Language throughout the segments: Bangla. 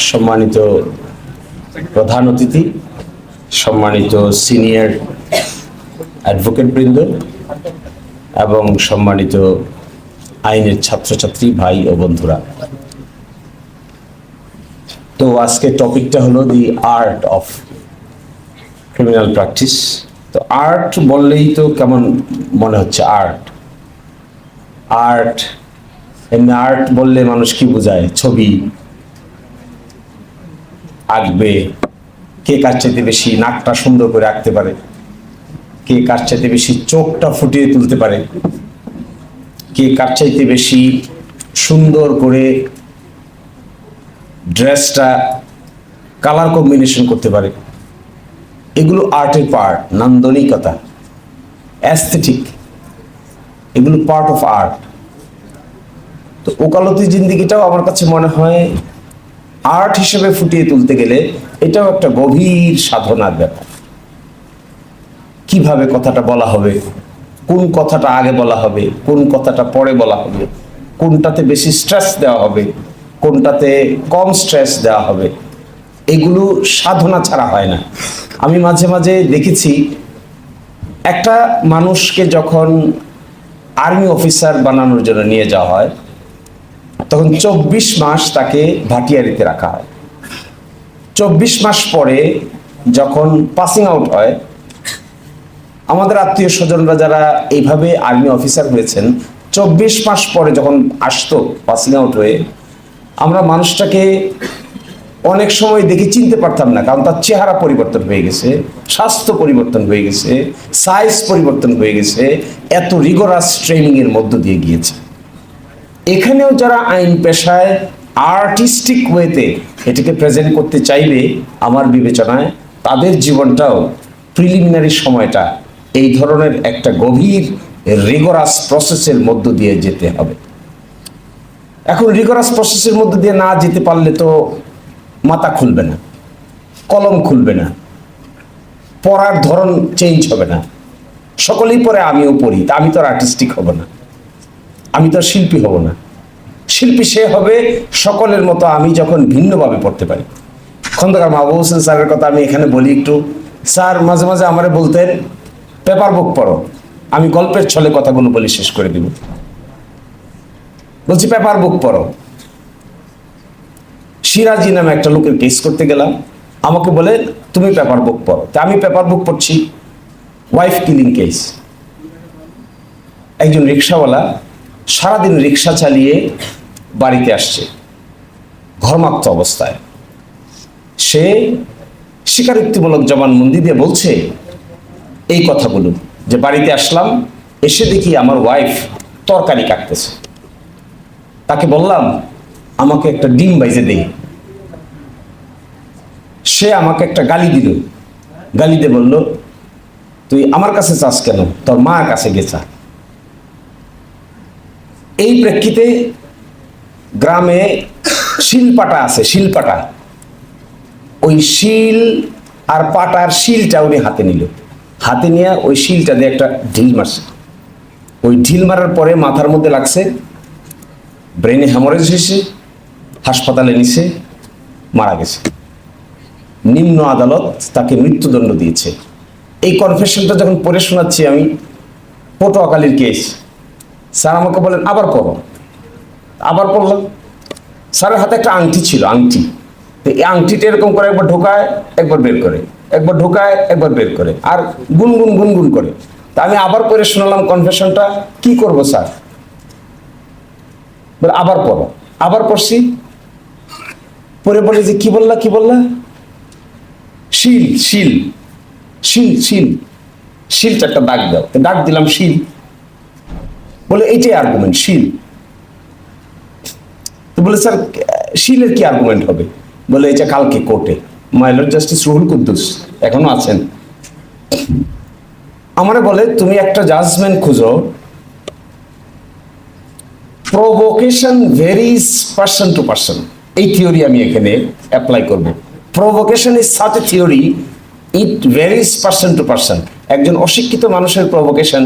সম্মানিত প্রধান অতিথি, সম্মানিত সিনিয়র অ্যাডভোকেট বৃন্দ এবং সম্মানিত আইনের ছাত্রছাত্রী ভাই ও বন্ধুরা, তো আজকে টপিকটা হলো দি আর্ট অফ ক্রিমিনাল প্র্যাকটিস। তো আর্ট বললেই তো কেমন মনে হচ্ছে? আর্ট এমনি আর্ট বললে মানুষ কি বোঝায়? ছবি আঁকবে, কে কার চাইতে বেশি নাকটা সুন্দর করে আঁকতে পারে, কে কার চাইতে বেশি চোখটা ফুটিয়ে তুলতে পারে, কে কার চাইতে বেশি সুন্দর করে ড্রেসটা কালার কম্বিনেশন করতে পারে। এগুলো আর্টের পার্ট, নান্দনিকতা, অ্যাস্থেটিক, এগুলো পার্ট অফ আর্ট। তো ওকালতি জিন্দিগিটাও আমার কাছে মনে হয় আর্ট হিসেবে ফুটিয়ে তুলতে গেলে এটাও একটা গভীর সাধনার ব্যাপার। কিভাবে কথাটা বলা হবে, কোন কথাটা আগে বলা হবে, কোন কথাটা পরে বলা হবে, কোনটাতে বেশি স্ট্রেস দেওয়া হবে, কোনটাতে কম স্ট্রেস দেওয়া হবে, এগুলো সাধনা ছাড়া হয় না। আমি মাঝে মাঝে দেখেছি একটা মানুষকে যখন আর্মি অফিসার বানানোর জন্য নিয়ে যাওয়া হয় তখন 24 মাস তাকে ভাটিয়ারিতে রাখা হয়। 24 মাস পরে যখন পাসিং আউট হয়, আমাদের আত্মীয় স্বজনরা যারা এইভাবে আর্মি অফিসার হয়েছেন, 24 মাস পরে যখন আসতো পাসিং আউট হয়ে, আমরা মানুষটাকে অনেক সময় দেখে চিনতে পারতাম না, কারণ তার চেহারা পরিবর্তন হয়ে গেছে, স্বাস্থ্য পরিবর্তন হয়ে গেছে, সাইজ পরিবর্তন হয়ে গেছে, এত রিগোরাস ট্রেনিং এর মধ্য দিয়ে গিয়েছে। এখানেও যারা আইন পেশায় আর্টিস্টিক ওয়েতে এটাকে প্রেজেন্ট করতে চাইবে, আমার বিবেচনায় তাদের জীবনটাও প্রিলিমিনারি সময়টা এই ধরনের একটা গভীর রিগোরাস প্রসেসের মধ্য দিয়ে যেতে হবে। এখন রিগোরাস প্রসেসের মধ্য দিয়ে না যেতে পারলে তো মাথা খুলবে না, কলম খুলবে না, পড়ার ধরন চেঞ্জ হবে না। সকলেই পড়ে, আমিও পড়ি, তা আমি তো আর আর্টিস্টিক হব না, আমি তো শিল্পী হব না। শিল্পী সে হবে সকলের মতো আমি যখন ভিন্নভাবে পড়তে পারি। খন্দকার মাহবুব হোসেন স্যারের কথা আমি এখানে বলি একটু। স্যার মাঝে মাঝে আমারে বলতেন পেপার বুক পড়ো, আমি গল্পের ছলে কথাগুলো বলি শেষ করে দিব। বলছি পেপার বুক পড়ো। সিরাজি নামে একটা লোকের কেস করতে গেলাম, আমাকে বলে তুমি পেপার বুক পড়ো। তা আমি পেপার বুক পড়ছি, ওয়াইফ কিলিং কেস। একজন রিক্সাওয়ালা সারাদিন রিক্সা চালিয়ে বাড়িতে আসছে ঘর্মাক্ত অবস্থায়। সে স্বীকারোক্তিমূলক জবানবন্দি দিয়ে বলছে এই কথাগুলো, যে বাড়িতে আসলাম, এসে দেখি আমার ওয়াইফ তরকারি কাটতেছে। তাকে বললাম আমাকে একটা ডিম বাইজে দে। সে আমাকে একটা গালি দিল, গালি দিয়ে বলল তুই আমার কাছে চাস কেন, তোর মার কাছে গেছা। এই প্রেক্ষিতে গ্রামে শিলপাটা আছে, শিলপাটা, ওই শিল আর পাটার শিলটা উনি হাতে নিল, হাতে নিয়ে ওই শিলটা দিয়ে একটা ঢিল মারছে। ওই ঢিল মারার পরে মাথার মধ্যে লাগছে, ব্রেনে হ্যামরেজ হয়েছে, হাসপাতালে নিছে, মারা গেছে। নিম্ন আদালত তাকে মৃত্যুদণ্ড দিয়েছে। এই কনফেশনটা যখন পড়ে শোনাচ্ছি আমি, পটুয়াখালীর কেস, স্যার আমাকে বলেন আবার পড়ো। আবার পড়লাম। স্যারের হাতে একটা আংটি ছিল, আংটি। তো এই আংটিটা এরকম করে একবার ঢোকায় একবার বের করে, একবার ঢোকায় একবার বের করে, আর গুনগুন গুনগুন করে। তা আমি আবার পড়ে শোনালাম কনফেশনটা। কি করব স্যার? বলে আবার পড়ো। আবার পড়ছি, পরে বলে যে কি বললা, কি বললা? শিল, শিল, শিল, শিল, শিলটা একটা দাগ দাও। দাগ দিলাম শিল। বলে এইটাই আর্গুমেন্ট, শিল। তো বলে স্যার শিলের কি আর্গুমেন্ট হবে? বলে এটা কালকে কোর্টে, my lord justice Ruhul Quddus এখনো আছেন, আমারে বলে তুমি একটা জাজমেন্ট খুঁজো, provocation varies person to person. এই থিওরি আমি এখানে অ্যাপ্লাই করব। Provocation is such a theory, it varies person to person. একজন অশিক্ষিত মানুষের প্রভোকেশন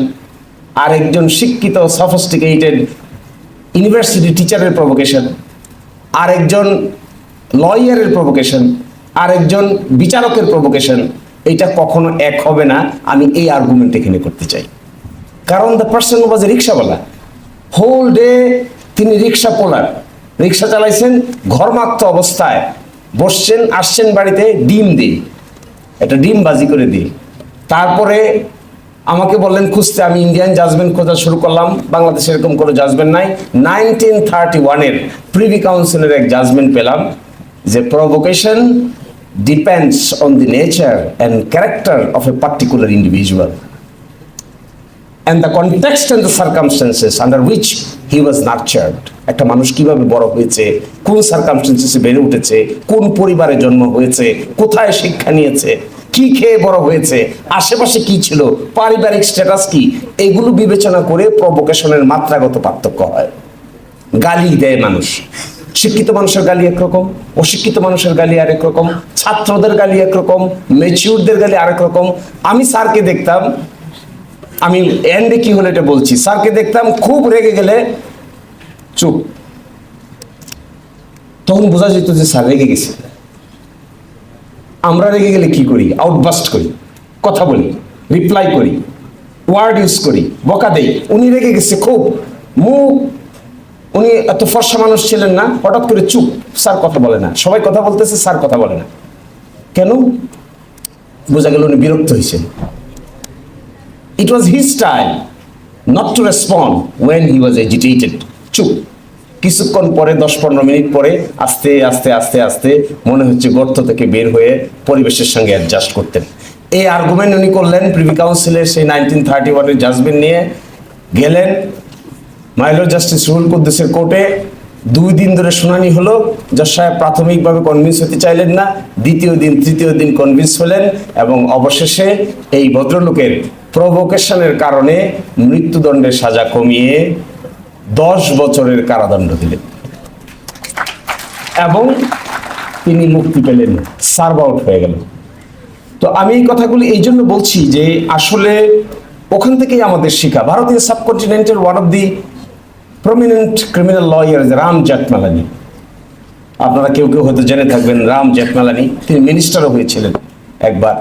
আর একজন শিক্ষিত সফিস্টিকেটেড ইউনিভার্সিটি টিচারের প্রভোকেশন আর একজন লয়ারের প্রভোকেশন আর একজন বিচারকের প্রভোকেশন, এটা কখনো এক হবে না। আমি এই আর্গুমেন্ট এখানে করতে চাই, কারণ দ্য পার্সন ওয়াজ এ রিক্সাওয়ালা, হোল ডে তিনি রিক্সা পোলার, রিক্সা চালাইছেন ঘরমাক্ত অবস্থায়, বসছেন, আসছেন বাড়িতে ডিম দিই, একটা ডিম বাজি করে দিই। তারপরে আমাকে বললেন খুঁজতে, আমি ইন্ডিয়ান জাজমেন্ট খোঁজা শুরু করলাম। বাংলাদেশে এরকম কোনো জাজমেন্ট নাই। 1931-এর প্রিভি কাউন্সিলের এক জাজমেন্ট পেলাম যে provocation depends on the nature and character of a particular individual and the context and the circumstances under which he was nurtured. একটা মানুষ কিভাবে বড় হয়েছে, কোন সার্কামস্টেন্সেসে বেড়ে উঠেছে, কোন পরিবারে জন্ম হয়েছে, কোথায় শিক্ষা নিয়েছে, কি খেয়ে বড় হয়েছে, আশেপাশে কি ছিল, পারিবারিক স্ট্যাটাস কি, এগুলো বিবেচনা করে প্রভোকেশনের মাত্রাগত পার্থক্য হয়। গালি দেয় মানুষ, শিক্ষিত মানুষের গালি একরকম, অশিক্ষিত মানুষের গালি আরেক রকম, ছাত্রদের গালি একরকম, ম্যাচিউরদের গালি আরেক রকম। আমি স্যারকে দেখতাম, আমি এন্ডে কি হলো এটা বলছি, স্যারকে দেখতাম খুব রেগে গেলে চুপ, তখন বোঝা যেত যে স্যার রেগে গেছে। আমরা রেগে গেলে কি করি? আউটবাস্ট করি, কথা বলি, রিপ্লাই করি, ওয়ার্ড ইউজ করি, বকা দেই। উনি রেগে গেছে খুব, মুখ, উনি এত ফর্সা মানুষ ছিলেন না, হঠাৎ করে চুপ, স্যার কথা বলে না, সবাই কথা বলতেছে, স্যার কথা বলে না কেন? বোঝা গেল উনি বিরক্ত হয়েছেন। It was his style not to respond when he was agitated. চুপ। কিছুক্ষণ পরে 10-15 মিনিট পরে আস্তে আস্তে আস্তে আস্তে মনে হচ্ছে গর্ত থেকে বের হয়ে পরিবেশের সঙ্গে অ্যাডজাস্ট করতেন। এই আর্গুমেন্ট উনি করলেন প্রিভি কাউন্সিলের সেই 1931-এর জাজমেন্ট নিয়ে গেলেন মাইলর জাস্টিস রুহুল কুদ্দুসের কোর্টে। 2 দিন ধরে শুনানি হলো। জজ সাহেব প্রাথমিকভাবে কনভিন্স হতে চাইলেন না, দ্বিতীয় দিন তৃতীয় দিন কনভিন্স হলেন এবং অবশেষে এই ভদ্রলোকের প্রভোকেশনের কারণে মৃত্যুদণ্ডের সাজা কমিয়ে 10 বছরের কারাদণ্ড দিলেন এবং তিনি মুক্তি পেলেন, সার্ভ আউট হয়ে গেল। তো আমি এই কথাগুলি এই জন্য বলছি যে আসলে ওখান থেকেই আমাদের শিক্ষা। ভারতীয় সাবকন্টিনেন্টের one of the prominent criminal lawyer Ram Jethmalani, আপনারা কেউ কেউ হয়তো জেনে থাকবেন রাম জেঠমালানি, তিনি মিনিস্টারও হয়েছিলেন একবার।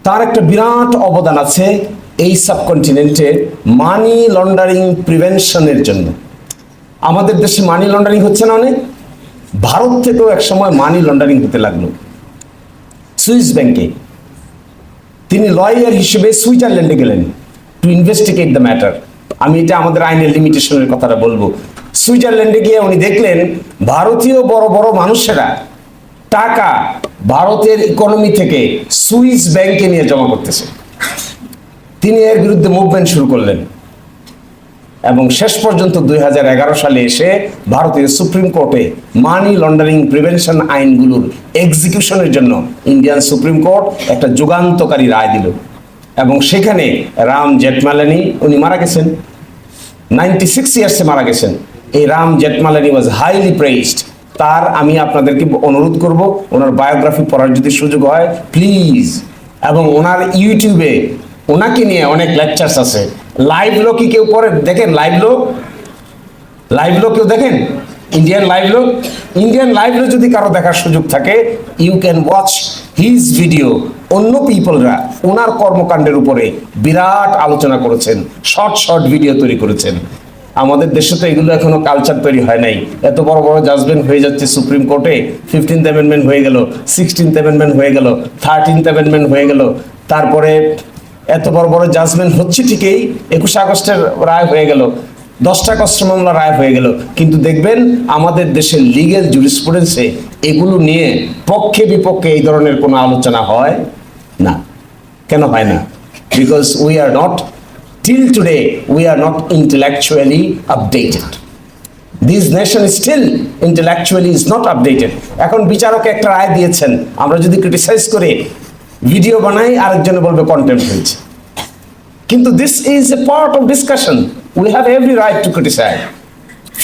তার একটা বিরাট অবদান আছে এই সাবকন্টিনেন্টে মানি লন্ডারিং প্রিভেনশনের জন্য। আমাদের দেশে মানি লন্ডারিং হচ্ছে না অনেক, ভারত থেকেও একসময় মানি লন্ডারিং হতে লাগলো সুইস ব্যাংকে। তিনি লয়ার হিসেবে সুইজারল্যান্ডে গেলেন টু ইনভেস্টিগেট দ্য ম্যাটার। আমি এটা আমাদের আইনের লিমিটেশনের কথাটা বলবো। সুইজারল্যান্ডে গিয়ে উনি দেখলেন ভারতীয় বড় বড় মানুষেরা টাকা ভারতের ইকোনমি থেকে সুইস ব্যাংকে নিয়ে জমা করতেছে। তিনি এর বিরুদ্ধে মুভমেন্ট শুরু করলেন এবং শেষ পর্যন্ত 2011 সালে এসে ভারতীয় সুপ্রিম কোর্টে মানি লন্ডারিং প্রিভেনশন আইনগুলোর এক্সিকিউশনের জন্য ইন্ডিয়ান সুপ্রিম কোর্ট একটা যুগান্তকারী রায় দিল এবং সেখানে রাম জেঠমালানি উনি মারা গেছেন, 96 ইয়ার্সে মারা গেছেন। এই রাম জেঠমালানি ওয়াজ হাইলি প্রেইজড। তার আমি আপনাদেরকে অনুরোধ করব ওনার বায়োগ্রাফি পড়ার যদি সুযোগ হয় প্লিজ, এবং ওনার ইউটিউবে ওনাকে নিয়ে অনেক লেকচার্স আছে। লাইভ লো কি কেউ পড়ে দেখেন? লাইভ লো কেউ দেখেন? ইন্ডিয়ান লাইভ লো যদি কারো দেখার সুযোগ থাকে, you can watch his video. অন্য পিপলরা ওনার কর্মকাণ্ডের উপরে বিরাট আলোচনা করেছেন, শর্ট ভিডিও তৈরি করেছেন। আমাদের দেশে তো এগুলো এখনো কালচার তৈরি হয় নাই। এত বড় বড় জাজমেন্ট হয়ে যাচ্ছে সুপ্রিম কোর্টে, 15th অ্যামেন্ডমেন্ট হয়ে গেল, 16th অ্যামেন্ডমেন্ট হয়ে গেল, 13th অ্যামেন্ডমেন্ট হয়ে গেল, তারপরে এত বড় বড় জাজমেন্ট হচ্ছে ঠিকই, 21 আগস্টের রায় হয়ে গেল, 10টা কষ্ট মামলা রায় হয়ে গেল, কিন্তু দেখবেন আমাদের দেশের লিগ্যাল জুরিসপ্রুডেন্সে এগুলো নিয়ে পক্ষে বিপক্ষে এই ধরনের কোনো আলোচনা হয় না। কেন হয় না? Because we are not, till today we are not intellectually updated. This nation is still intellectually is not updated. এখন বিচারক একটা রায় দিয়েছেন, আমরা যদি ক্রিটিসাইজ করে ভিডিও বানাই আরেকজনে বলবে কন্টেম্প্ট হয়েছে, কিন্তু this is a part of discussion. We have every right to criticise,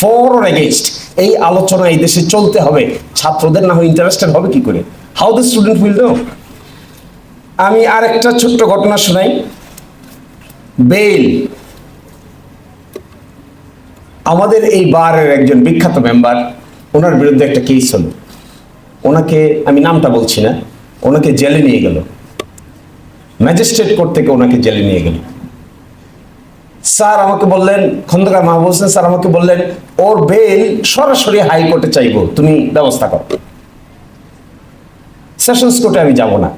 for or against. এই আলোচনা এই দেশে চলতে হবে। ছাত্রদের না হয় ইন্টারেস্টেড হবে কি করে? How the student will know? আমি আরেকটা ছোট্ট ঘটনা শোনাই। বেইল, আমাদের এই বারের একজন বিখ্যাত মেম্বার, ওনার বিরুদ্ধে একটা কেস হলো ওনাকে, আমি নামটা বলছি না, ওনাকে জেলে নিয়ে গেল, ম্যাজিস্ট্রেট কোর্ট থেকে ওনাকে জেলে নিয়ে গেল। স্যার আমাকে বললেন, খন্দকার মাহবুব হোসেন স্যার আমাকে বললেন, ওর বেল সরাসরি হাইকোর্টে চাইবো, তুমি ব্যবস্থা করো, সেশনস কোর্টে আমি যাব না।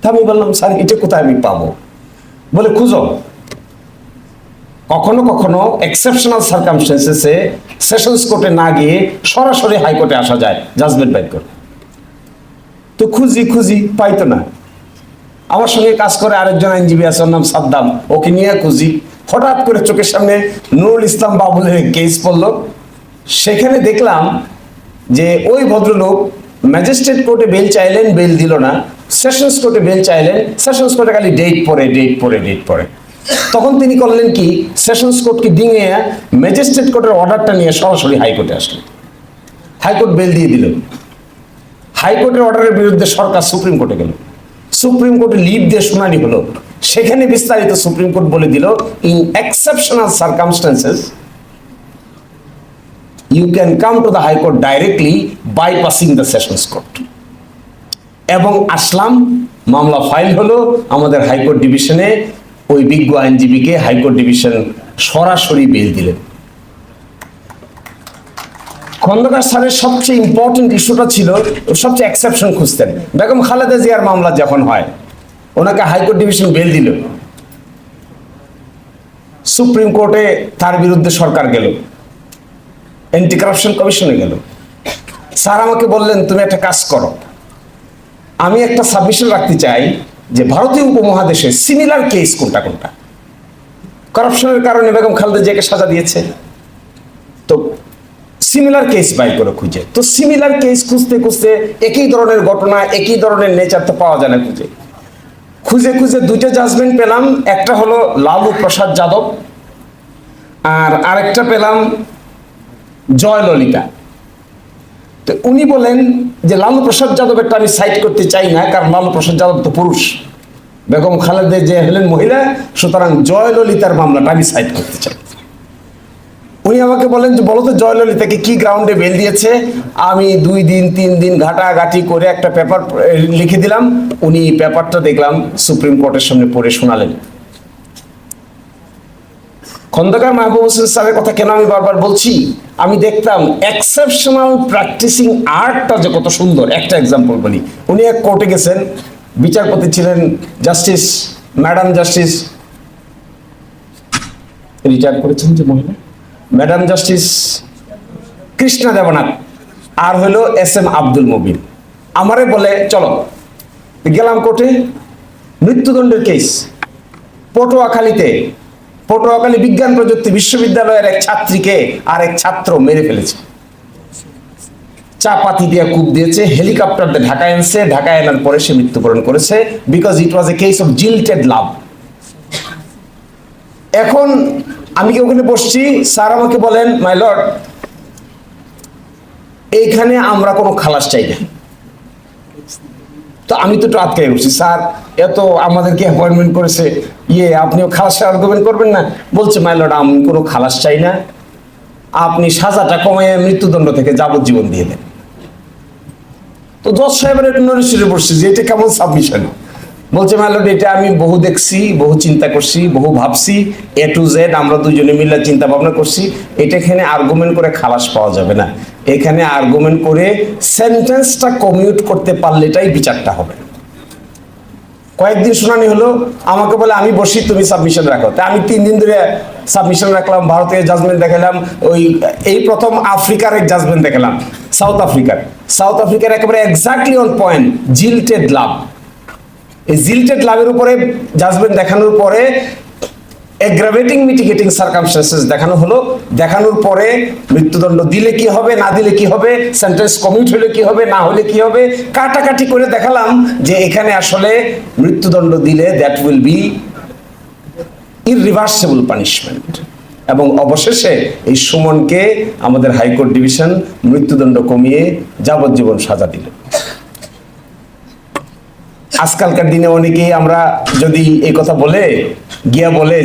তা আমি বললাম, স্যার এটা কোথায় আমি পাবো? বলে খুঁজো। কখনো কখনো এক্সেপশনাল সার্কামস্টেন্সেসে সেশনস কোর্টে না গিয়ে সরাসরি হাইকোর্টে আসা যায় জাজমেন্ট বাইর করে। তো খুঁজি পাইতো না। আমার সঙ্গে কাজ করে আরেকজন আইনজীবী আছে, ওর নাম সাদ্দাম, ওকে নিয়ে খুঁজি। হঠাৎ করে চোখের সামনে নুরুল ইসলাম বাবুলের কেস পড়লো। সেখানে দেখলাম যে ওই ভদ্রলোক ম্যাজিস্ট্রেট কোর্টে বেল চাইলেন, বেল দিল না। সেশনস কোর্টে বেল চাইলেন, সেশনস কোর্টে খালি ডেট পরে। তখন তিনি করলেন কি, সেশনস কোর্টকে ডিঙিয়ে ম্যাজিস্ট্রেট কোর্টের অর্ডারটা নিয়ে সরাসরি হাইকোর্টে আসলেন। হাইকোর্ট বেল দিয়ে দিল। হাইকোর্টের অর্ডারের বিরুদ্ধে সরকার সুপ্রিম কোর্টে গেল। সুপ্রিম কোর্টে লিভ দিয়ে শুনানি হলো। সেখানে বিস্তারিত সুপ্রিম কোর্ট বলে দিল, in exceptional circumstances you can come to the high court directly bypassing the sessions court। এবং আসলাম, মামলা ফাইল হলো আমাদের হাইকোর্ট ডিভিশনে। ওই বিজ্ঞ আইনজীবীকে হাইকোর্ট ডিভিশন সরাসরি বেল দিলেন। খন্দকার স্যারের সবচেয়ে ইম্পর্টেন্ট ইস্যুটা ছিল, সবচেয়ে এক্সেপশন খুঁজতেন। বেগম খালেদা জিয়ার মামলা যখন হয়, ওনাকে হাইকোর্ট ডিভিশন বেল দিল, সুপ্রিম কোর্টে তার বিরুদ্ধে সরকার গেল, অ্যান্টি কারাপশন কমিশনে গেল। স্যার আমাকে বললেন, তুমি একটা কাজ করো, আমি একটা সাবমিশন রাখতে চাই যে ভারতীয় উপমহাদেশে সিমিলার কেস কোনটা কারাপশনের কারণে বেগম খালেদা জিয়াকে সাজা দিয়েছে, তো সিমিলার কেস বাই করে খুঁজে। তো সিমিলার কেস খুঁজতে একই ধরনের ঘটনা, একই ধরনের নেচার তো পাওয়া যায় না। খুঁজে দুইটা জাজমেন্ট পেলাম। একটা হলো লালু প্রসাদ যাদব, আর আরেকটা পেলাম জয়ললিতা। তো উনি বলেন যে লালু প্রসাদ যাদবেরটা আমি সাইড করতে চাই না, কারণ লালু প্রসাদ যাদব তো পুরুষ, বেগম খালেদা জিয়া হলেন মহিলা, সুতরাং জয়ললিতার মামলাটা আমি সাইড করতে চাই। উনি আমাকে বলেন যে বলো তো জয়ললিতাকে কি গ্রাউন্ডে বেল দিয়েছে। আমি 2 দিন 3 দিন ঘাটাঘাটি করে একটা পেপার লিখে দিলাম। উনি পেপারটা দেখলাম সুপ্রিম কোর্টের সামনে পড়ে শোনালেন। খন্দকার মাহবুব হোসেন স্যারের কথা কেন আমি বারবার বলছি, আমি দেখতাম এক্সেপশনাল প্র্যাকটিসিং আর্টটা যে কত সুন্দর। একটা এক্সাম্পল বলি, উনি এক কোর্টে গেছেন, বিচারপতি ছিলেন জাস্টিস ম্যাডাম জাস্টিস, রিটায়ার করেছেন যে মহিলা, ম্যাডাম জাস্টিস কৃষ্ণা দেবনাথ, আর হলো SM আব্দুল মুবিন। আমারে বলে চলো, গেলাম কোর্টে, মৃত্যুদণ্ডের কেস পটুয়াখালী বিজ্ঞান প্রযুক্তি বিশ্ববিদ্যালয়ের এক ছাত্রীকে আর এক ছাত্র মেরে ফেলেছে, চাপাতি দিয়ে কূপ দিয়েছে, হেলিকপ্টার দিয়ে ঢাকায় এনেছে, ঢাকায় আনার পরে সে মৃত্যুবরণ করেছে, because it was a case of jilted love. এখন আমি কি ওখানে বসছি, স্যার আমাকে বলেন, মাই লর্ড, এইখানে আমরা কোনো খালাস চাই না। তো আমি তো একটু আটকাই বসছি, স্যার এত আমাদেরকে অ্যাপয়েন্টমেন্ট করেছে, আপনিও খালাসের আর্গুমেন্ট করবেন না? বলছে, মাই লর্ড, আমি কোনো খালাস চাই না, আপনি সাজাটা কমাইয়া মৃত্যুদণ্ড থেকে যাবজ্জীবন দিয়ে দেন। তো জজ সাহেবের একটু নড়ে বসছে যে এটা কেমন সাবমিশন। বলছে, মাই লর্ড, এটা আমি বহু দেখছি, বহু চিন্তা করছি, বহু ভাবছি, A to Z আমরা দুজনে মিলে চিন্তা ভাবনা করছি, এটা এখানে আর্গুমেন্ট করে খালাস পাওয়া যাবে না, এখানে আর্গুমেন্ট করে সেন্টেন্সটা কমিউট করতে পারলে এটাই বিচারটা হবে। কয়েকদিন শুনানি হলো, আমাকে বলে আমি বসি, তুমি সাবমিশন রাখো। তা আমি 3 দিন ধরে সাবমিশন রাখলাম, ভারতের জাজমেন্ট দেখালাম, এই প্রথম আফ্রিকার এক জাজমেন্ট দেখালাম, সাউথ আফ্রিকার একেবারে এক্স্যাক্টলি অন পয়েন্ট, জিল্টেড লাভ। এই জিল্টেড লাভের উপরে জাজমেন্ট দেখানোর পরে এগ্রাভেটিং মিটিগেটিং সার্কামস্টেন্সেস দেখানো হলো, দেখানোর পরে মৃত্যুদণ্ড দিলে কি হবে, না দিলে কি হবে, সেন্টেন্স কমিউট হলে কি হবে, না হলে কি হবে, কাটাকাটি করে দেখালাম যে এখানে আসলে মৃত্যুদণ্ড দিলে দ্যাট উইল বি ইররিভার্সিবল পানিশমেন্ট। এবং অবশেষে এই সুমনকে আমাদের হাইকোর্ট ডিভিশন মৃত্যুদণ্ড কমিয়ে যাবজ্জীবন সাজা দিল। আজকালকার দিনে অনেকেই আমরা যদি এই কথা বলে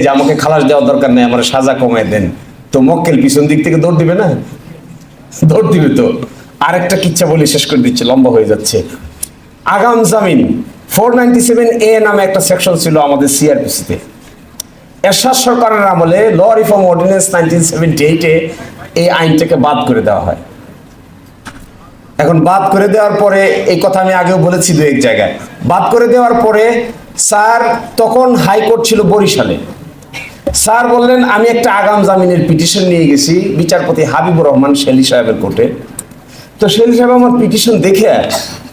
যে আমাকে খালাস দেওয়ার দরকার নেই, আমার সাজা কমায় দেন, তো মক্কেল পিছন দিক থেকে দৌড় দিবে না? দৌড় দিবে। তো আরেকটা কিচ্ছা বলে শেষ করে দিচ্ছে, লম্বা হয়ে যাচ্ছে। আগাম জামিন 497A নামে একটা সেকশন ছিল আমাদের সিআরপিসিতে। এরশাদ সরকারের আমলে ল রিফর্ম অর্ডিন্যান্স 1978-এ এই আইনটাকে বাদ করে দেওয়া হয়। এখন বাদ করে দেওয়ার পরে, এই কথা আমি আগেও বলেছি দু এক জায়গায়, বাদ করে দেওয়ার পরে স্যার তখন হাইকোর্ট ছিল বরিশালে। স্যার বললেন আমি একটা আগাম জামিনের পিটিশন নিয়ে গেছি বিচারপতি হাবিবুর রহমান শেলী সাহেবের কোর্টে। তো শেলী সাহেব আমার পিটিশন দেখে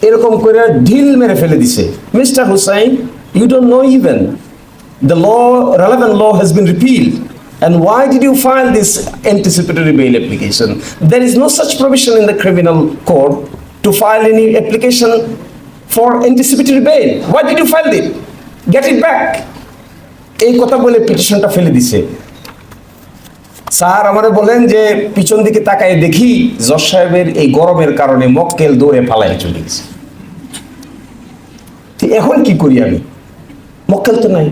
এরকম করে ঢিল মেরে ফেলে দিছে, mister Hussain, you don't know even the relevant law has been repealed, and why did you file this anticipatory bail application? There is no such provision in the criminal code to file any application for anticipatory bail. Why did you file it? Get it back. এই কথা বলে পিটিশনটা ফেলে দিছে। স্যার আমারে বলেন যে পিছন দিকে তাকায় দেখি জজ সাহেবের এই গরমের কারণে মক্কেল দৌড়ে পালায় চলে গেছে। এখন কি করি আমি? মক্কেল তো নাই।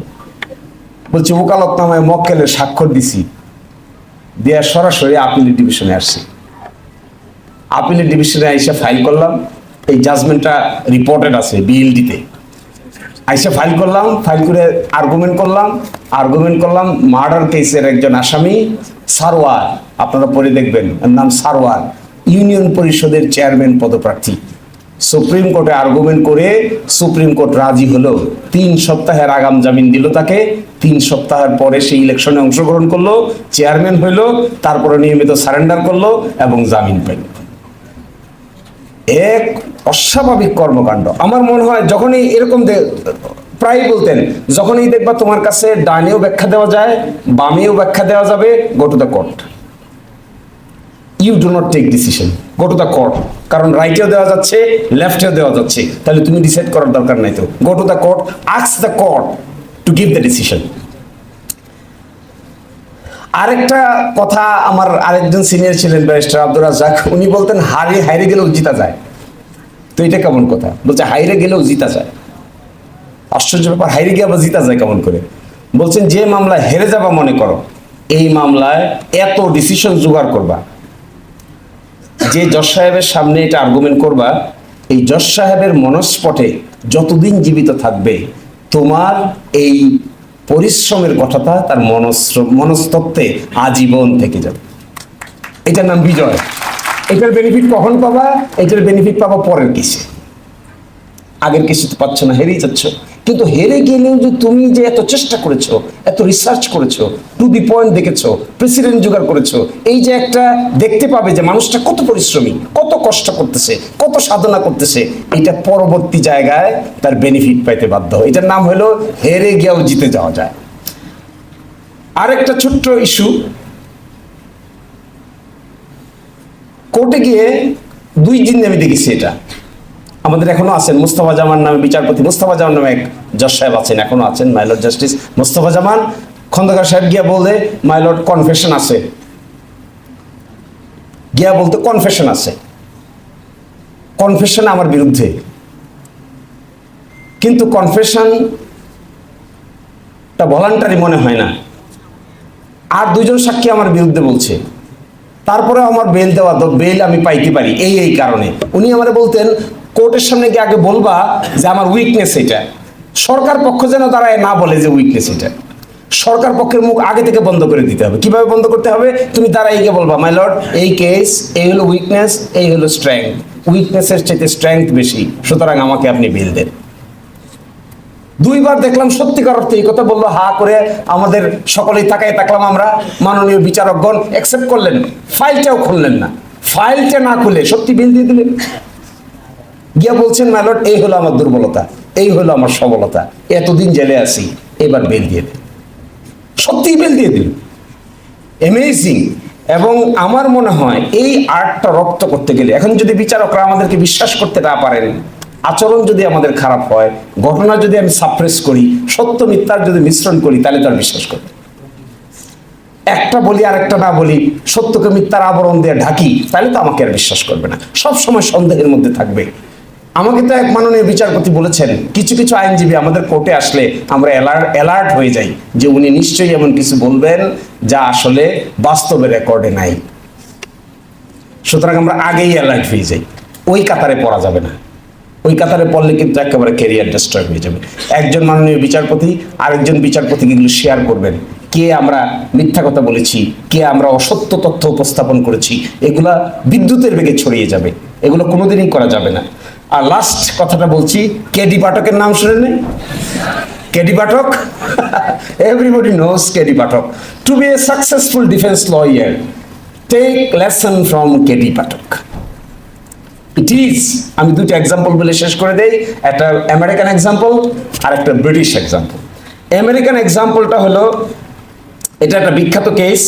বলছে ওকালতনামায় মক্কেলের স্বাক্ষর দিছি, দেয়া সরাসরি আপিলের ডিভিশনে আসছে। আপিলের ডিভিশনে আইসা ফাইল করলাম, এই জাজমেন্টটা রিপোর্টেড আছে বিএলডিতে। আইসা ফাইল করলাম, ফাইল করে আর্গুমেন্ট করলাম মার্ডার কেসের একজন আসামি সারওয়ার, আপনারা পরে দেখবেন, এর নাম সারওয়ার, ইউনিয়ন পরিষদের চেয়ারম্যান পদপ্রার্থী। সুপ্রিম কোর্টে আর্গুমেন্ট করে সুপ্রিম কোর্ট রাজি হলো, 3 সপ্তাহের আগাম জামিন দিল তাকে। 3 সপ্তাহের পরে সেই ইলেকশনে অংশগ্রহণ করলো, চেয়ারম্যান হইলো, তারপরে নিয়মিত সারেন্ডার করলো এবং জামিন পেল। এক অস্বাভাবিক কর্মকাণ্ড। আমার মনে হয় যখনই এরকম প্রায় বলতেন, যখনই দেখবা তোমার কাছে ডানেও ব্যাখ্যা দেওয়া যায়, বামেও ব্যাখ্যা দেওয়া যাবে, go to the court. You do not take decision, go to the court. কারণ রাইটেও দেওয়া যাচ্ছে, লেফটেও দেওয়া যাচ্ছে, তাহলে তুমি ডিসাইড করার দরকার নাই। তো গো to the court, ask the court to give the decision. আরেকটা কথা, আমার আরেকজন সিনিয়র ছিলেন ব্যারিস্টার আব্দুর রাজ্জাক, উনি বলতেন হাইরে গেলেও জিতা যায়। তো এটা কেমন কথা? বলছে হাইরে গেলেও জিতা যায়। আশ্চর্য ব্যাপার, হাইরে গিয়ে আবার জিতা যায় কেমন করে? বলছেন যে মামলায় হেরে যাবা মনে করো, এই মামলায় এত ডিসিশন জোগাড় করবা, যে জজ সাহেবের সামনে এটা আর্গুমেন্ট করবা, এই জজ সাহেবের মনস্পটে যতদিন জীবিত থাকবে তোমার এই পরিশ্রমের কথাটা তার মনস্তত্ত্বে আজীবন থেকে যাবে। এটার নাম বিজয়। এটার বেনিফিট কখন পাবা? এটার বেনিফিট পাবা পরের কেসে। আগের কেসে তো পাচ্ছ না, হেরেই যাচ্ছ। কিন্তু হেরে গেলেও যে তুমি যে এত চেষ্টা করেছো, এত রিসার্চ করেছো, টু দি পয়েন্ট দেখেছো, প্রেসিডেন্ট জোগাড় করেছো, এই যে একটা দেখতে পাবে যে মানুষটা কত পরিশ্রমী, কত কষ্ট করতেছে, কত সাধনা করতেছে, এটা পরবর্তী জায়গায় তার বেনিফিট পাইতে বাধ্য। এটার নাম হলো হেরে গিয়েও জিতে যাওয়া যায়। আরেকটা ছোট্ট ইস্যু, কোর্টে গিয়ে 2 দিন আমি দেখেছি, এটা আমাদের এখনো আছেন মোস্তফা জামান নামে বিচারপতি, মোস্তফা জামান নামে এক জজ সাহেব আছেন, এখনো আছেন, মাই লর্ড জাস্টিস মোস্তফা জামান। খন্দকার সাহেব গিয়া বলে মাই লর্ড কনফেশন আছে, গিয়া বলতে কনফেশন আছে, কনফেশন আমার বিরুদ্ধে, কিন্তু কনফেশনটা ভলান্টারি মনে হয় না, আর 2 জন সাক্ষী আমার বিরুদ্ধে বলছে, তারপরে আমার বেল দেওয়া, বেল আমি পাইতে পারি এই কারণে। উনি আমারে বলতেন কোর্টের সামনে গিয়ে আগে বলবা যে আমার উইকনেস এটা, সরকার পক্ষ যেন দাঁড়ায় না বলে যে উইকনেস এটা। সরকার পক্ষের মুখ আগে থেকে বন্ধ করে দিতে হবে। কিভাবে বন্ধ করতে হবে? তুমি দাঁড়াই গিয়ে বলবা মাই লর্ড এই কেস, এই হলো উইকনেস, এই হলো স্ট্রেংথ, উইকনেসের চাইতে স্ট্রেংথ বেশি, সুতরাং আমাকে আপনি বেল দেন। 2 বার দেখলাম সত্যিকার অর্থে এই কথা বললো, হা করে আমাদের সকলেই তাকায় থাকলাম আমরা। মাননীয় বিচারকগণ অ্যাকসেপ্ট করলেন, ফাইলটাও খুললেন না, ফাইলটা না খুলে সত্যি বিল দিয়ে দিলেন। গিয়া বলছেন মাই লর্ড এই হলো আমার দুর্বলতা, এই হলো আমার সবলতা, এতদিন জেলে আছি, এবার বেল দিয়ে দিন। সত্যিই বেল দিয়ে দিন, অ্যামেজিং। এবং আমার মনে হয় এই আর্টটা রপ্ত করতে গেলে, এখন যদি বিচারকরা আমাদেরকে বিশ্বাস করতে না পারেন, আচরণ যদি আমাদের খারাপ হয়, ঘটনা যদি আমি সাপ্রেস করি, সত্য মিথ্যার যদি মিশ্রণ করি, তাহলে তো আর বিশ্বাস করবে। একটা বলি আর একটা না বলি, সত্যকে মিথ্যার আবরণ দিয়ে ঢাকি, তাহলে তো আমাকে আর বিশ্বাস করবে না, সব সময় সন্দেহের মধ্যে থাকবে। আমাকে তো এক মাননীয় বিচারপতি বলেছেন, কিছু কিছু আইনজীবী আমাদের কোর্টে আসলে আমরা অ্যালার্ট হয়ে যাই যে উনি নিশ্চয়ই এমন কিছু বলবেন যা আসলে বাস্তবে রেকর্ডে নাই। সুতরাং আমরা আগেই অ্যালার্ট হয়ে যাই। ওই কাতারে পড়া যাবে না, ওই কাতারে পড়লে কিন্তু একেবারে ক্যারিয়ার ডিস্ট্রয় হয়ে যাবে। একজন মাননীয় বিচারপতি আরেকজন বিচারপতিকে এগুলো শেয়ার করবেন, কে আমরা মিথ্যা কথা বলেছি, কে আমরা অসত্য তথ্য উপস্থাপন করেছি, এগুলা বিদ্যুতের বেগে ছড়িয়ে যাবে, এগুলো কোনোদিনই করা যাবে না। আর লাস্ট কথাটা বলছি, কেডি পাঠকের নাম শুনে নেই? K D Pathak, everybody knows K D Pathak. To be a successful defence lawyer, take lesson from K D Pathak. It is, আমি দুটো এক্সাম্পল বলে শেষ করে দেই, একটা আমেরিকান এক্সাম্পল আর একটা ব্রিটিশ এক্সাম্পল। আমেরিকান এক্সাম্পলটা হলো, এটা একটা বিখ্যাত কেস।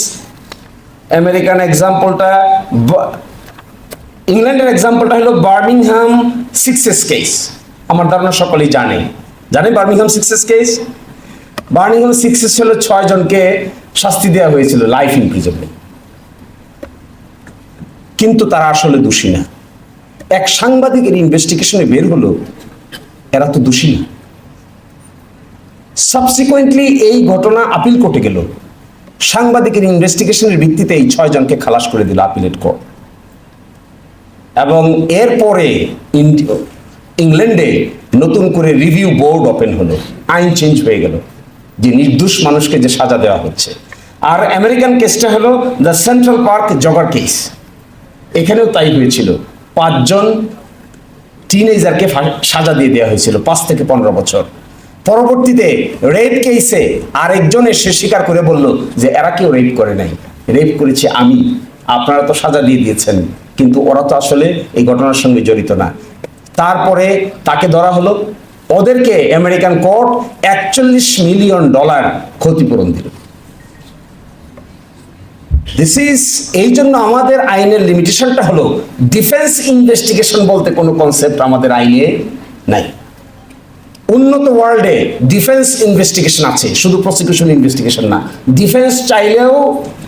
আমেরিকান এক্সাম্পলটা, ইংল্যান্ডের এক্সাম্পলটা হলো বার্মিংহাম সিক্সেস কেস। আমার ধারণা সকলেই জানে Birmingham sixes case. Birmingham sixes হলো 6 জনকে শাস্তি দেওয়া হয়েছিল লাইফ ইমপ্রিজনমেন্ট, কিন্তু তারা আসলে দোষী না। এক সাংবাদিকের ইনভেস্টিগেশনে বের হলো এরা তো দোষী না। সাবসিকুয়েন্টলি এই ঘটনা আপিল কোর্টে গেল, সাংবাদিকের ইনভেস্টিগেশনের ভিত্তিতে এই 6 জনকে খালাস করে দিল আপিলেট কোর্ট। এবং এরপরে ইংল্যান্ডে নতুন করে রিভিউ বোর্ড ওপেন হলো, আইন চেঞ্জ হয়ে গেল, যে নির্দোষ মানুষকে যে সাজা দেওয়া হচ্ছে। আর আমেরিকান কেসটা হলো the central park jogger case. এখানেও তাই হয়েছিল, 5 জন টিনেজারকে সাজা দিয়ে দেওয়া হয়েছিল 5 থেকে 15 বছর। পরবর্তীতে রেপ কেসে আরেকজন এসে স্বীকার করে বলল যে এরা কেউ রেপ করে নাই, রেপ করেছি আমি, আপনারা তো সাজা দিয়ে দিয়েছেন, কিন্তু ওরা তো আসলে এই ঘটনার সঙ্গে জড়িত না। তারপরে তাকে ধরা হলো, ওদেরকে আমেরিকান কোর্ট $41 মিলিয়ন ক্ষতিপূরণ দিল। দিস ইজ, এই জন্য আমাদের আইনের লিমিটেশনটা হলো ডিফেন্স ইনভেস্টিগেশন বলতে কোনো কনসেপ্ট আমাদের আইনে নাই। উন্নত ওয়ার্ল্ডে ডিফেন্স ইনভেস্টিগেশন আছে, শুধু প্রসিকিউশন ইনভেস্টিগেশন না। ডিফেন্স চাইলেও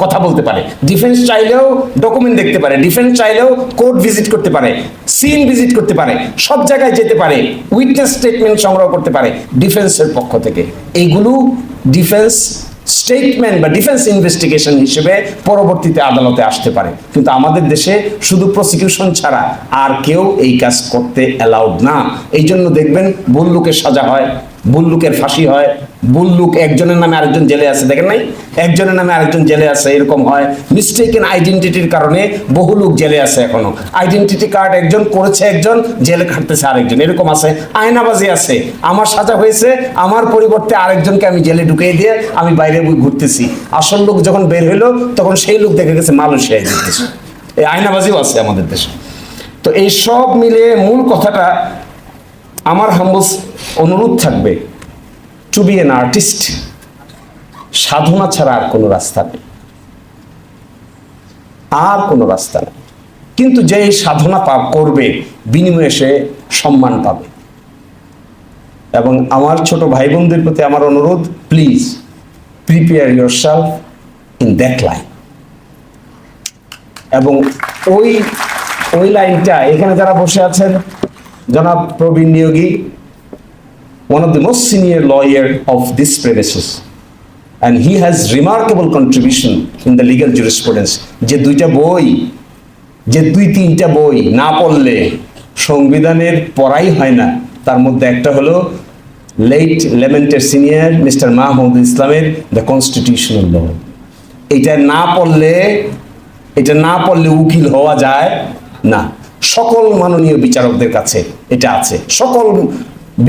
কথা বলতে পারে, ডিফেন্স চাইলেও ডকুমেন্ট দেখতে পারে, ডিফেন্স চাইলেও কোর্ট ভিজিট করতে পারে, সিন ভিজিট করতে পারে, সব জায়গায় যেতে পারে, উইটনেস স্টেটমেন্ট সংগ্রহ করতে পারে ডিফেন্সের পক্ষ থেকে। এইগুলো ডিফেন্স স্টেটমেন্ট বা ডিফেন্স ইনভেস্টিগেশন হিসেবে পরবর্তীতে আদালতে আসতে পারে। কিন্তু আমাদের দেশে শুধু প্রসিকিউশন ছাড়া আর কেউ এই কাজ করতে অ্যালাউড না। এই জন্য দেখবেন ভুল লোকের সাজা হয়, ভুল লোকের ফাঁসি হয়, ভুল লোক একজনের নামে আরেকজন জেলে আছে, দেখেন নাই? একজনের নামে আরেকজন জেলে আছে, এরকম হয়। মিস্টেকেন আইডেন্টিটির কারণে বহু লোক জেলে আছে এখনো। আইডেন্টিটি কার্ড একজন করেছে, একজন জেলে খাটতেছে আরেকজন, এরকম আছে। আয়নাবাজি আছে, আমার সাজা হয়েছে, আমার পরিবর্তে আরেকজনকে আমি জেলে ঢুকিয়ে দিয়ে আমি বাইরে ঘুরতেছি, আসল লোক যখন বের হইলো তখন সেই লোক দেখে গেছে মালয়েশিয়ায় ঘুরতেছে। এই আয়নাবাজিও আছে আমাদের দেশে। তো এই সব মিলে মূল কথাটা, আমার হাম্বল অনুরোধ থাকবে, টু বি এন আর্টিস্ট, সাধনা ছাড়া আর কোনো রাস্তা নেই, আর কোনো রাস্তা নেই। কিন্তু যে সাধনা করবে বিনিময়ে সে সম্মান পাবে। এবং আমার ছোট ভাই বোনদের প্রতি আমার অনুরোধ, please prepare yourself in that line. এবং ওই লাইনটা, এখানে যারা বসে আছেন, জনাব প্রবীণ Niyogi, one of the most senior lawyer of this premises, and he has remarkable contribution in the legal jurisprudence. যে 2টা বই, যে 2-3টা বই না পড়লে সংবিধানের পড়াই হয় না, তার মধ্যে একটা হলো late lamented senior mister Mahmud ইসলামের দ্য কনস্টিটিউশনাল ল। এটা না পড়লে উকিল হওয়া যায় না। সকল মাননীয় বিচারকদের কাছে এটা আছে, সকল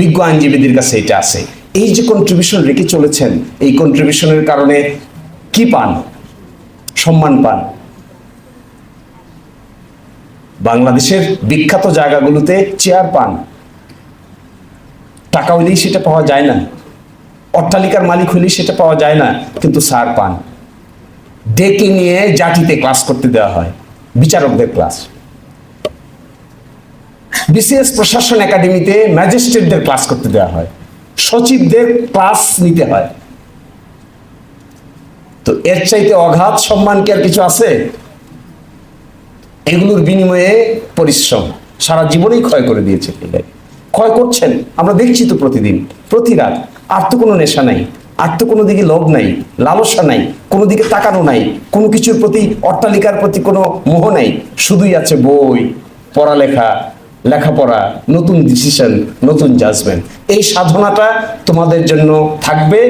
বিজ্ঞ আইনজীবীদের কাছে এটা আছে। এই যে কন্ট্রিবিউশন রেখে চলেছেন, এই কন্ট্রিবিউশনের কারণে কি পান? সম্মান পান। বাংলাদেশের বিখ্যাত জায়গাগুলোতে চেয়ার পান, টাকা হইলেই সেটা পাওয়া যায় না, অট্টালিকার মালিক হইলেই সেটা পাওয়া যায় না, কিন্তু স্যার পান। ডেকে নিয়ে জাতিতে ক্লাস করতে দেওয়া হয়, বিচারকদের ক্লাস। বিসিএস প্রশাসন একাডেমিতে ম্যাজিস্ট্রেটদের ক্লাস করতে দেওয়া হয়, সচিবদের ক্লাস নিতে হয়। তো এর চাইতে অগাধ সম্মান কি আর কিছু আছে? এগুলোর বিনিময়ে পরিশ্রম সারা জীবনেই ক্ষয় করে দিয়েছে, ক্ষয় করছেন, আমরা দেখছি তো প্রতিদিন, প্রতি রাত। আর তো কোনো নেশা নাই, আর তো কোনো দিকে লোভ নাই, লালসা নাই, কোনো দিকে তাকানো নাই, কোনো কিছুর প্রতি, অট্টালিকার প্রতি কোনো মোহ নাই, শুধুই আছে বই, পড়ালেখা, লেখাপড়া, নতুন ডিসিশন, নতুন জাজমেন্ট। এই সাধনাটা তোমাদের জন্য থাকবে।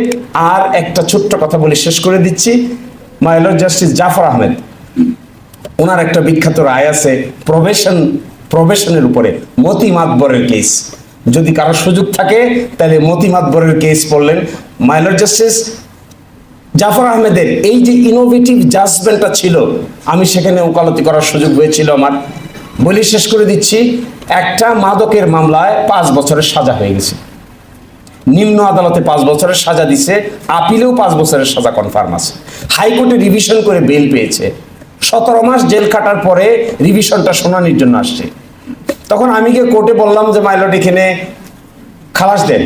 আর একটা ছোট্ট কথা বলে শেষ করে দিচ্ছি। My lord justice Jafar Ahmed, ওনার একটা বিখ্যাত রায় আছে প্রবেশনের উপরে, মতি মাতবরের কেস। যদি কারো সুযোগ থাকে তাহলে মতি মাতবরের কেস পড়লেন। মাই লর্ড জাস্টিস জাফর আহমেদের এই যে ইনোভেটিভ জাজমেন্টটা ছিল, আমি সেখানে ওকালতি করার সুযোগ হয়েছিল আমার। বলি শেষ করে দিচ্ছি, একটা মাদকের মামলায় 5 বছরের সাজা হয়ে গেছে, নিম্ন আদালতে 5 বছরের সাজা দিছে, আপিলেও 5 বছরের সাজা কনফার্ম আছে, হাইকোর্টে রিভিশন করে বেল পেয়েছে। 17 মাস জেল কাটার পরে রিভিশনটা শুনানির জন্য আসছে। তখন আমি গিয়ে কোর্টে বললাম যে মাই লর্ড এখানে খালাস দেন।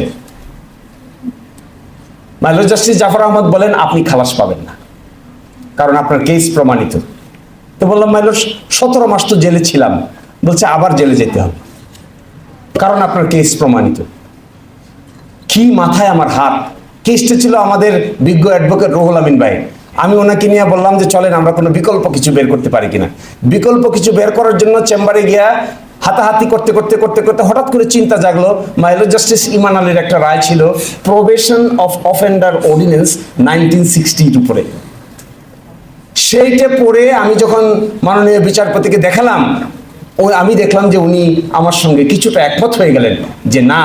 My lord justice Jafar Ahmad বলেন আপনি খালাস পাবেন না, কারণ আপনার কেস প্রমাণিত। তো বললাম মাই লর্ড 17 মাস তো জেলে ছিলাম। বলছে আবার জেলে যেতে হবে, কারণ আপনার কেস প্রমাণিত। কি মাথায় আমার হাত। কেসটা ছিল আমাদের বিজ্ঞ অ্যাডভোকেট রুহুল আমিন ভাই। আমি ওনাকে নিয়ে বললাম যে চলেন আমরা কোনো বিকল্প কিছু বের করতে পারি কিনা। বিকল্প কিছু বের করার জন্য চেম্বারে গিয়া হাতাহাতি করতে করতে করতে করতে হঠাৎ করে চিন্তা জাগলো, মাই লর্ড জাস্টিস ইমান আলীর একটা রায় ছিল প্রবেশন অফ অফেন্ডার অর্ডিন্যান্স 1960 উপরে। সেইটা পড়ে আমি যখন মাননীয় বিচারপতিকে দেখালাম, আমি দেখলাম যে উনি আমার সঙ্গে কিছুটা একমত হয়ে গেলেন যে না,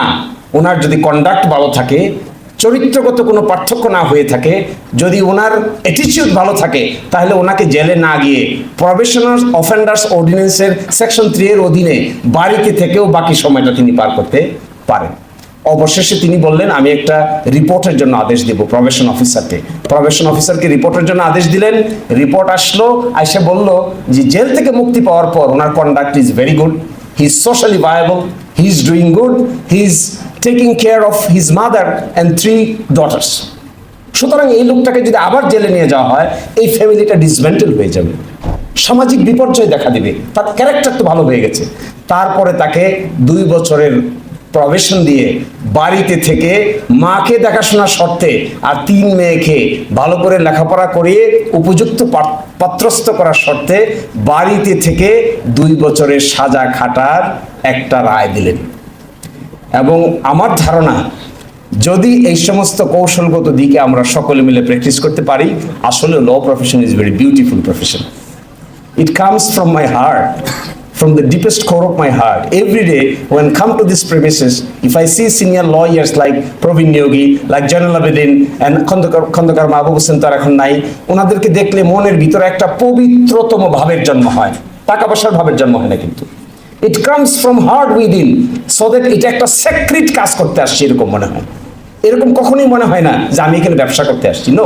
ওনার যদি কন্ডাক্ট ভালো থাকে, চরিত্রগত কোনো পার্থক্য না হয়ে থাকে, যদি ওনার অ্যাটিটিউড ভালো থাকে, তাহলে ওনাকে জেলে না গিয়ে প্রবেশনাল অফেন্ডার্স অর্ডিন্যান্সের সেকশন 3 এর অধীনে বাড়িতে থেকেও বাকি সময়টা তিনি পার করতে পারেন। অবশেষে তিনি বললেন আমি একটা রিপোর্টের জন্য আদেশ দেব প্রবেশন অফিসারকে। প্রবেশন অফিসারকে রিপোর্টের জন্য আদেশ দিলেন। রিপোর্ট আসলো, আইসা বলল যে জেল থেকে মুক্তি পাওয়ার পর ওনার conduct is very good, he is socially viable, he is doing good, he is taking care of his mother and 3 daughters. সুতরাং এই লোকটাকে যদি আবার জেলে নিয়ে যাওয়া হয়, এই ফ্যামিলিটা ডিসমেন্টেল হয়ে যাবে, সামাজিক বিপর্যয় দেখা দিবে, তার ক্যারেক্টার তো ভালো হয়ে গেছে। তারপরে তাকে 2 বছরের প্রবেশন দিয়ে বাড়িতে থেকে মাকে দেখাশোনার শর্তে আর 3 মেয়েকে ভালো করে লেখাপড়া করিয়ে উপযুক্ত পাত্রস্থ করার শর্তে বাড়িতে থেকে 2 বছরের সাজা খাটার একটা রায় দিলেন। এবং আমার ধারণা, যদি এই সমস্ত কৌশলগত দিকে আমরা সকলে মিলে প্র্যাকটিস করতে পারি, আসলে law profession is very beautiful profession. It comes from my heart, from the deepest core of my heart. Every day when I come to these premises, if I see senior lawyers like Praveen Yogi, like Jainal Abidin and Khandakar Mahbub Hossain তার এখন নাই, ওনাদেরকে দেখলে মনের ভিতরে একটা পবিত্রতম ভাবের জন্ম হয়, টাকা পয়সার ভাবের জন্ম হয় না, কিন্তু it comes from heart within, so that এটা একটা সেক্রেট কাজ করতে আসছে এরকম মনে হয়। এরকম কখনোই মনে হয় না যে আমি এখানে ব্যবসা করতে আসছি। নো,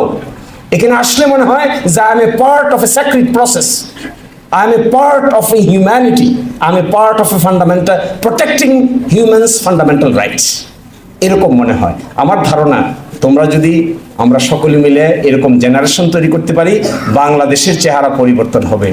এখানে আসলে মনে হয় যে I am a part of a secret process, I am a part of a humanity. I am a part of a fundamental protecting humans' fundamental rights. এরকম মনে হয়। আমার ধারণা, তোমরা যদি আমরা সকলে মিলে এরকম জেনারেশন তৈরি করতে পারি, বাংলাদেশের চেহারা পরিবর্তন হবে।